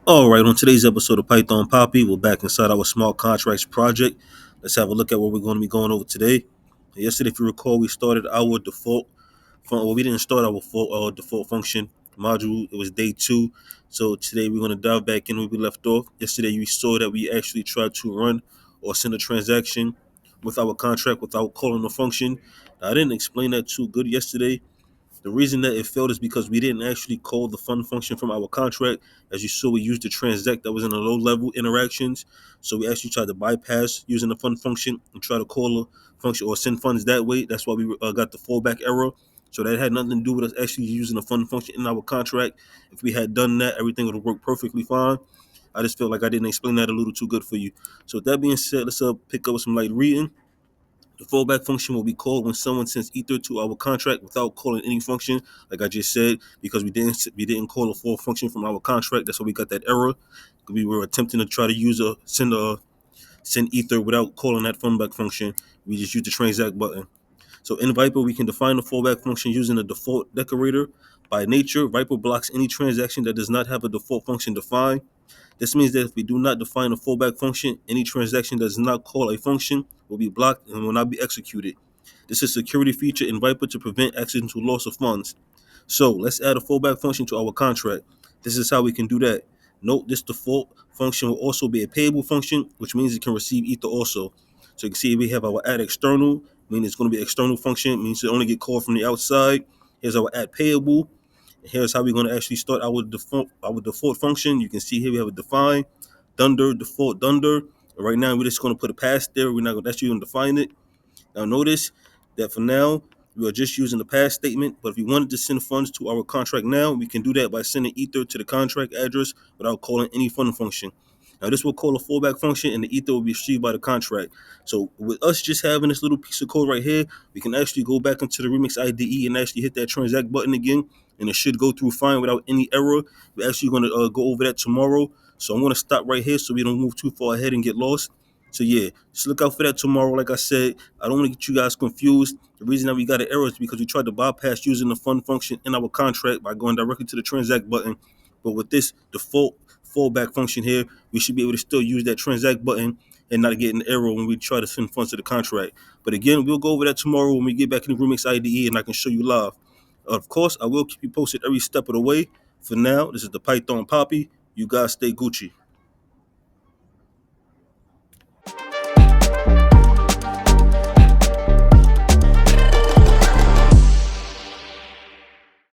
All right, on today's episode of Python Papi, we're back inside our smart contracts project. Let's have a look at what we're going to be going over today. Yesterday, if you recall, we started our well, we didn't start our default function module. It was day 2. So today we're going to dive back in where we left off. Yesterday, you saw that we actually tried to run or send a transaction with our contract without calling a function. Now, I didn't explain that too good yesterday. The reason that it failed is because we didn't actually call the fun function from our contract. As you saw, we used the transact that was in the low level interactions. So we actually tried to bypass using the fun function and try to call a function or send funds that way. That's why we got the fallback error. So that had nothing to do with us actually using the fun function in our contract. If we had done that, everything would have worked perfectly fine. I just felt like I didn't explain that a little too good for you. So with that being said, let's pick up with some light reading. The fallback function will be called when someone sends ether to our contract without calling any function, like I just said, because we didn't call a full function from our contract. That's why we got that error. We were attempting to try to use send ether without calling that fallback function. We just used the transact button. So in Vyper, we can define the fallback function using the default decorator. By nature, Vyper blocks any transaction that does not have a default function defined. This means that if we do not define a fallback function, any transaction that does not call a function will be blocked and will not be executed. This is a security feature in Vyper to prevent accidental loss of funds. So let's add a fallback function to our contract. This is how we can do that. Note this default function will also be a payable function, which means it can receive ether also. So you can see we have our add external, meaning it's going to be external function, means it only get called from the outside. Here's our add payable. Here's how we're going to actually start our default function. You can see here we have a define, dunder, default dunder. Right now we're just going to put a pass there. We're not going to actually going to define it. Now notice that for now we are just using the pass statement. But if we wanted to send funds to our contract now, we can do that by sending ether to the contract address without calling any fund function. Now this will call a fallback function, and the ether will be received by the contract. So with us just having this little piece of code right here, we can actually go back into the Remix IDE and actually hit that transact button again, and it should go through fine without any error. We're actually going to go over that tomorrow. So I'm going to stop right here so we don't move too far ahead and get lost. So yeah, just look out for that tomorrow. Like I said, I don't want to get you guys confused. The reason that we got an error is because we tried to bypass using the fund function in our contract by going directly to the transact button. But with this default fallback function here, we should be able to still use that transact button and not get an error when we try to send funds to the contract. But again, we'll go over that tomorrow when we get back in the Remix IDE and I can show you live. Of course, I will keep you posted every step of the way. For now, this is the Python Papi. You guys stay Gucci.